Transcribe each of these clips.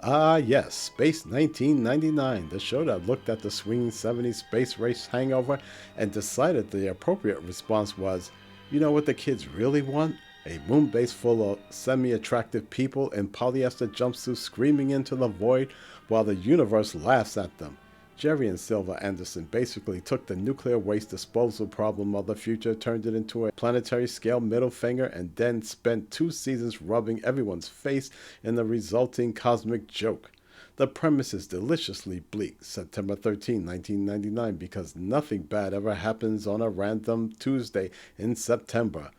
Ah, yes, Space 1999, the show that looked at the swinging 70s space race hangover and decided the appropriate response was, you know what the kids really want? A moon base full of semi attractive people in polyester jumpsuits screaming into the void while the universe laughs at them. Gerry and Anderson basically took the nuclear waste disposal problem of the future, turned it into a planetary scale middle finger, and then spent 2 seasons rubbing everyone's face in the resulting cosmic joke. The premise is deliciously bleak, September 13, 1999, because nothing bad ever happens on a random Tuesday in September.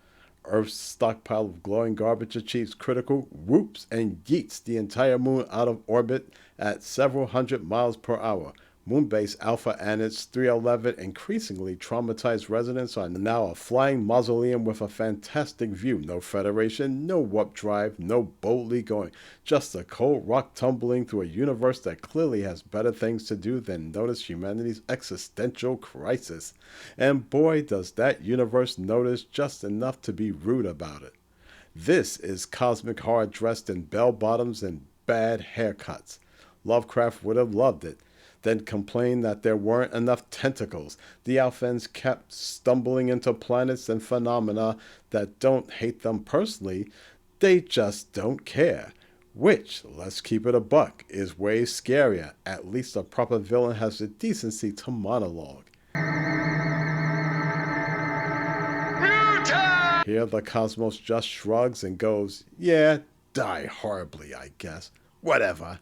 Earth's stockpile of glowing garbage achieves critical whoops and yeets the entire moon out of orbit at several hundred miles per hour. Moonbase Alpha and its 311 increasingly traumatized residents are now a flying mausoleum with a fantastic view. No Federation, no warp drive, no boldly going. Just a cold rock tumbling through a universe that clearly has better things to do than notice humanity's existential crisis. And boy, does that universe notice just enough to be rude about it. This is cosmic horror dressed in bell bottoms and bad haircuts. Lovecraft would have loved it, then complained that there weren't enough tentacles. The Alphans kept stumbling into planets and phenomena that don't hate them personally, they just don't care. Which, let's keep it a buck, is way scarier. At least a proper villain has the decency to monologue. Here the cosmos just shrugs and goes, yeah, die horribly, I guess. Whatever.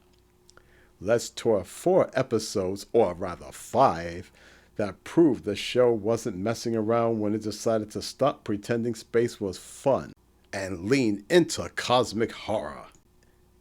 Let's tour 4 episodes, or rather 5, that proved the show wasn't messing around when it decided to stop pretending space was fun and lean into cosmic horror.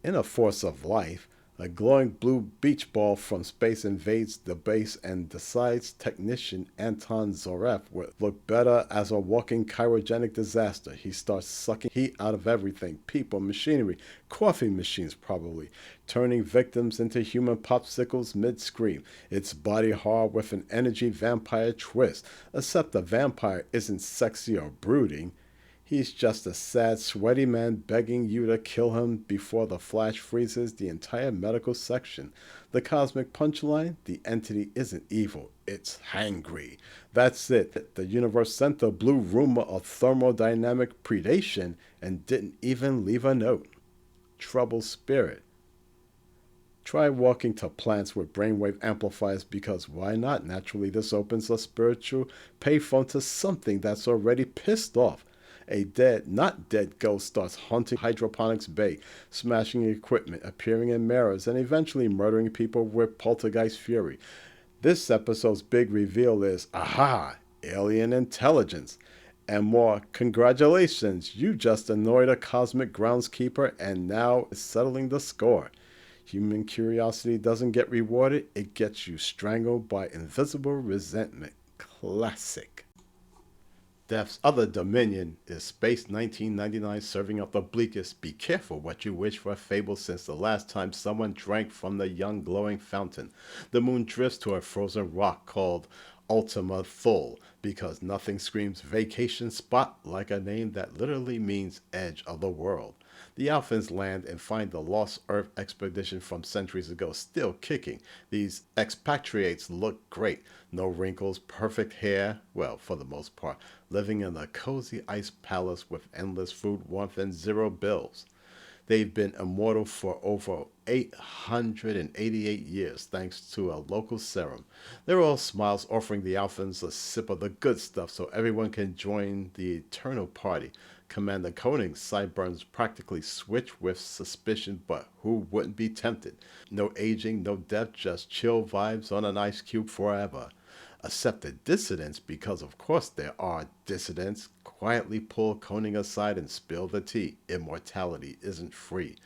In A Force of Life, a glowing blue beach ball from space invades the base and decides technician Anton Zoref would look better as a walking cryogenic disaster. He starts sucking heat out of everything, people, machinery, coffee machines probably, turning victims into human popsicles mid-scream. It's body horror with an energy vampire twist, except the vampire isn't sexy or brooding. He's just a sad, sweaty man begging you to kill him before the flash freezes the entire medical section. The cosmic punchline? The entity isn't evil, it's hangry. That's it. The universe sent the blue rumor of thermodynamic predation and didn't even leave a note. Trouble spirit. Try walking to plants with brainwave amplifiers because why not? Naturally, this opens a spiritual payphone to something that's already pissed off. A dead, not dead ghost starts haunting hydroponics bay, smashing equipment, appearing in mirrors, and eventually murdering people with poltergeist fury. This episode's big reveal is, aha, alien intelligence. And more, congratulations, you just annoyed a cosmic groundskeeper and now is settling the score. Human curiosity doesn't get rewarded, it gets you strangled by invisible resentment. Classic. Death's other dominion is Space 1999 serving up the bleakest. Be careful what you wish for a fable since the last time someone drank from the young glowing fountain. The moon drifts to a frozen rock called Ultima Thule because nothing screams vacation spot like a name that literally means edge of the world. The Alphans land and find the lost Earth expedition from centuries ago still kicking. These expatriates look great. No wrinkles, perfect hair, well, for the most part, living in a cozy ice palace with endless food, warmth, and 0 bills. They've been immortal for over 888 years thanks to a local serum. They're all smiles, offering the Alphans a sip of the good stuff so everyone can join the eternal party. Commander Koenig's sideburns practically switch with suspicion, but who wouldn't be tempted? No aging, no death, just chill vibes on an ice cube forever. Except the dissidents, because of course there are dissidents, quietly pull Koenig aside and spill the tea. Immortality isn't free,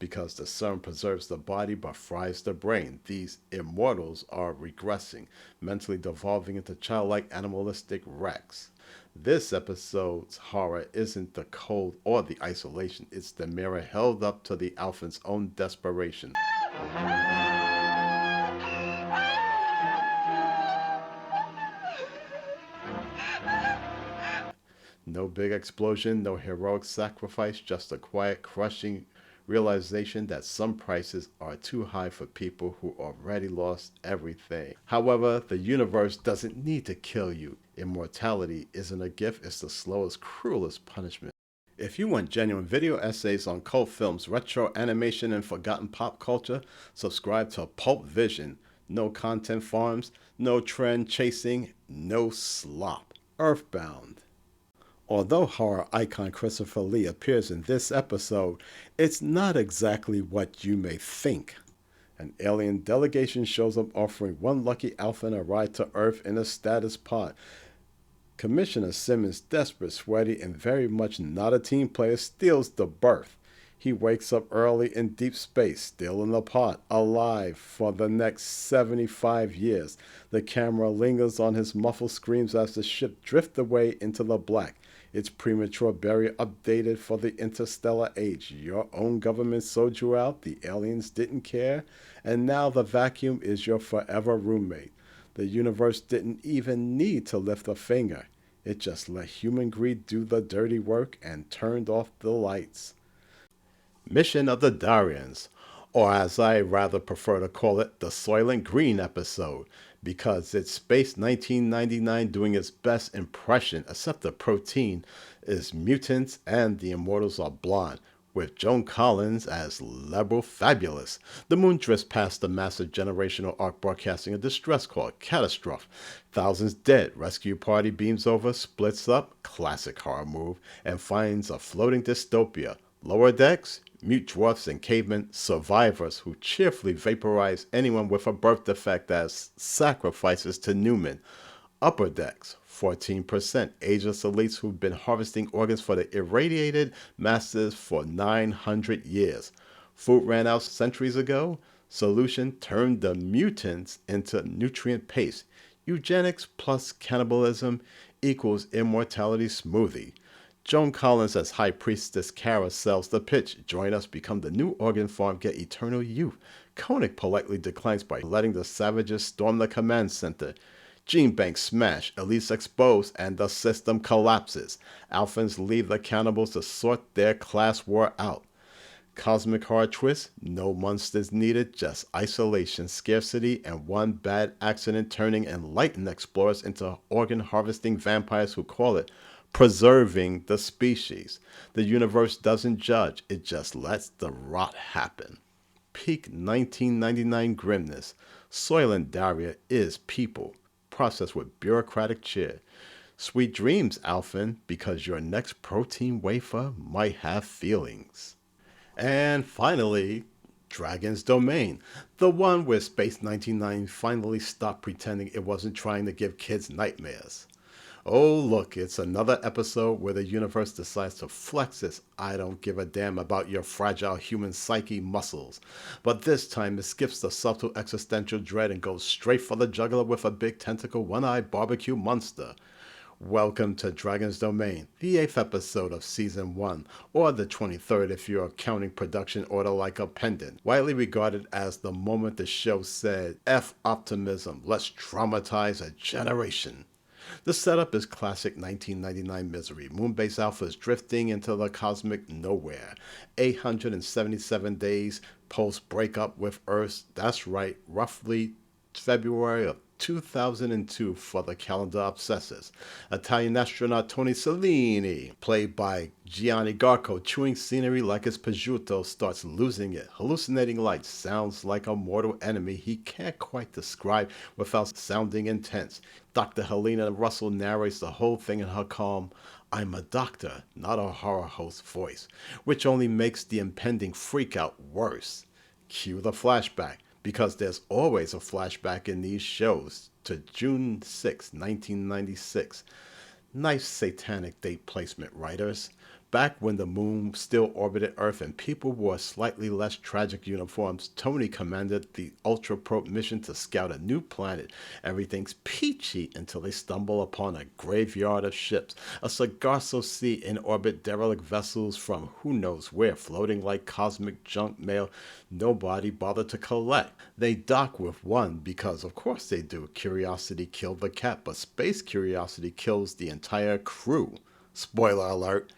because the sun preserves the body but fries the brain. These immortals are regressing, mentally devolving into childlike animalistic wrecks. This episode's horror isn't the cold or the isolation, it's the mirror held up to the Alphan's own desperation. No big explosion, no heroic sacrifice, just a quiet, crushing realization that some prices are too high for people who already lost everything. However, the universe doesn't need to kill you. Immortality isn't a gift, it's the slowest, cruelest punishment. If you want genuine video essays on cult films, retro animation, and forgotten pop culture, subscribe to Pulp Vision. No content farms, no trend chasing, no slop. Earthbound. Although horror icon Christopher Lee appears in this episode, it's not exactly what you may think. An alien delegation shows up offering one lucky alpha a ride to Earth in a status pod. Commissioner Simmons, desperate, sweaty, and very much not a team player, steals the berth. He wakes up early in deep space, still in the pod, alive for the next 75 years. The camera lingers on his muffled screams as the ship drifts away into the black. Its premature burial updated for the interstellar age. Your own government sold you out, the aliens didn't care, and now the vacuum is your forever roommate. The universe didn't even need to lift a finger. It just let human greed do the dirty work and turned off the lights. Mission of the Darians, or as I rather prefer to call it, the Soylent Green episode, because it's Space 1999 doing its best impression, except the protein is mutants and the immortals are blonde, with Joan Collins as Liberal Fabulous. The moon drifts past the massive generational arc broadcasting a distress call, Catastrophe. Thousands dead, rescue party beams over, splits up, classic horror move, and finds a floating dystopia. Lower decks, mute dwarfs and cavemen, survivors who cheerfully vaporize anyone with a birth defect as sacrifices to Newman. Upper decks, 14% ageless elites who've been harvesting organs for the irradiated masses for 900 years. Food ran out centuries ago. Solution turned the mutants into nutrient paste. Eugenics plus cannibalism equals immortality smoothie. Joan Collins as High Priestess Kara sells the pitch. Join us, become the new organ farm, get eternal youth. Koenig politely declines by letting the savages storm the command center. Gene banks smash, elites exposed, and the system collapses. Alphans leave the cannibals to sort their class war out. Cosmic horror twist, no monsters needed, just isolation, scarcity, and one bad accident turning enlightened explorers into organ harvesting vampires who call it preserving the species. The universe doesn't judge, it just lets the rot happen. Peak 1999 grimness. Soylent Daria is people, processed with bureaucratic cheer. Sweet dreams, Alphan, because your next protein wafer might have feelings. And finally, Dragon's Domain, the one where Space 1999 finally stopped pretending it wasn't trying to give kids nightmares. Oh look, it's another episode where the universe decides to flex its I don't give a damn about your fragile human psyche muscles. But this time it skips the subtle existential dread and goes straight for the jugular with a big tentacle one-eyed barbecue monster. Welcome to Dragon's Domain, the 8th episode of Season 1, or the 23rd if you're counting production order like a pendant. Widely regarded as the moment the show said, F optimism, let's traumatize a generation. The setup is classic 1999 misery. Moonbase Alpha is drifting into the cosmic nowhere. 877 days post-breakup with Earth. That's right, roughly February of 2002 for the calendar obsessors. Italian astronaut Tony Cellini, played by Gianni Garco, chewing scenery like his prosciutto, starts losing it. Hallucinating light sounds like a mortal enemy he can't quite describe without sounding intense. Dr. Helena Russell narrates the whole thing in her calm, I'm a doctor, not a horror host voice, which only makes the impending freakout worse. Cue the flashback, because there's always a flashback in these shows, to June 6, 1996. Nice satanic date placement, writers. Back when the moon still orbited Earth and people wore slightly less tragic uniforms, Tony commanded the Ultra Probe mission to scout a new planet. Everything's peachy until they stumble upon a graveyard of ships, a Sargasso Sea in orbit, derelict vessels from who knows where, floating like cosmic junk mail nobody bothered to collect. They dock with one because of course they do. Curiosity killed the cat, but space curiosity kills the entire crew. Spoiler alert.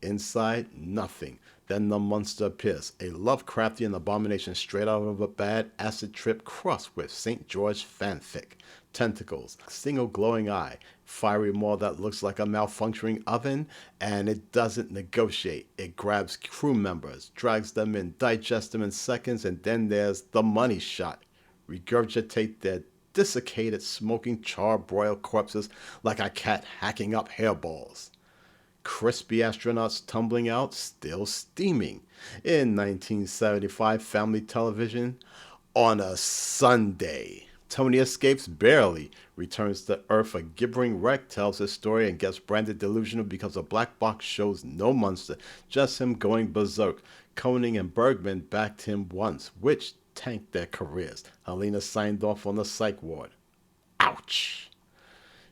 Inside, nothing. Then the monster appears, a Lovecraftian abomination straight out of a bad acid trip crossed with St. George fanfic. Tentacles, single glowing eye, fiery maw that looks like a malfunctioning oven, and it doesn't negotiate. It grabs crew members, drags them in, digests them in seconds, and then there's the money shot. Regurgitate their desiccated, smoking, charbroiled corpses like a cat hacking up hairballs. Crispy astronauts tumbling out, still steaming. In 1975 family television, on a Sunday, Tony escapes barely, returns to Earth a gibbering wreck, tells his story, and gets branded delusional because a black box shows no monster, just him going berserk. Koenig and Bergman backed him once, which tanked their careers. Helena signed off on the psych ward. Ouch!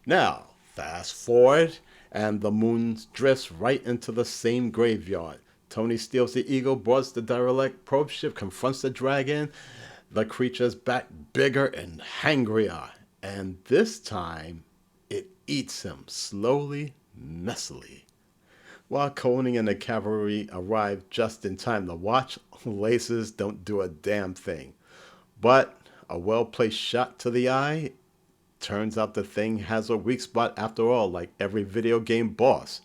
Now, fast forward, and the moon drifts right into the same graveyard. Tony steals the eagle, boards the derelict probe ship, confronts the dragon. The creature's back bigger and hangrier, and this time it eats him slowly, messily. While Koenig and the cavalry arrive just in time to watch, lasers don't do a damn thing. But a well-placed shot to the eye, turns out the thing has a weak spot after all, like every video game boss.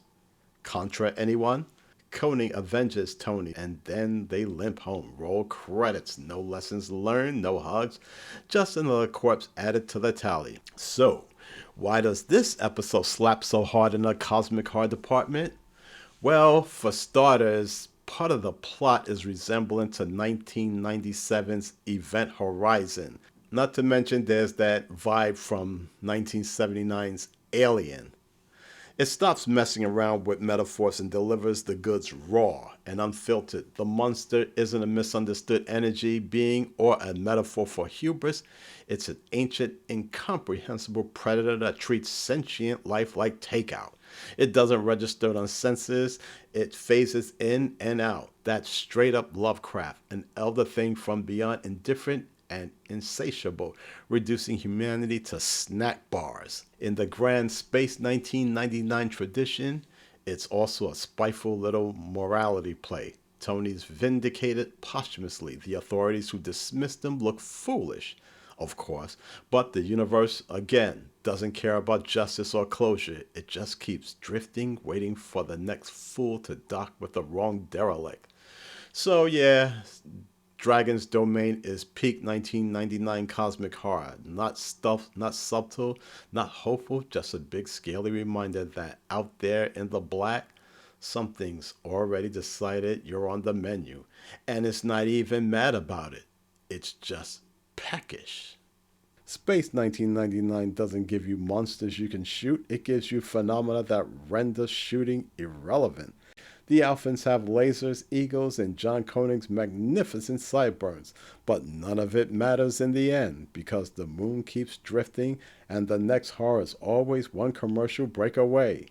Contra anyone? Koenig avenges Tony, and then they limp home. Roll credits. No lessons learned, no hugs, just another corpse added to the tally. So, why does this episode slap so hard in the cosmic horror department? Well, for starters, part of the plot is resemblant to 1997's Event Horizon. Not to mention there's that vibe from 1979's Alien. It stops messing around with metaphors and delivers the goods raw and unfiltered. The monster isn't a misunderstood energy being or a metaphor for hubris. It's an ancient, incomprehensible predator that treats sentient life like takeout. It doesn't register on senses. It phases in and out. That's straight up Lovecraft, an elder thing from beyond, indifferent and insatiable, reducing humanity to snack bars. In the grand Space 1999 tradition, it's also a spiteful little morality play. Tony's vindicated posthumously. The authorities who dismissed him look foolish, of course, but the universe, again, doesn't care about justice or closure. It just keeps drifting, waiting for the next fool to dock with the wrong derelict. So yeah, Dragon's Domain is peak 1999 cosmic horror. Not stuffed, not subtle, not hopeful, just a big scaly reminder that out there in the black, something's already decided you're on the menu. And it's not even mad about it. It's just peckish. Space 1999 doesn't give you monsters you can shoot. It gives you phenomena that render shooting irrelevant. The Alphans have lasers, eagles, and John Koenig's magnificent sideburns, but none of it matters in the end because the moon keeps drifting and the next horror is always one commercial break away.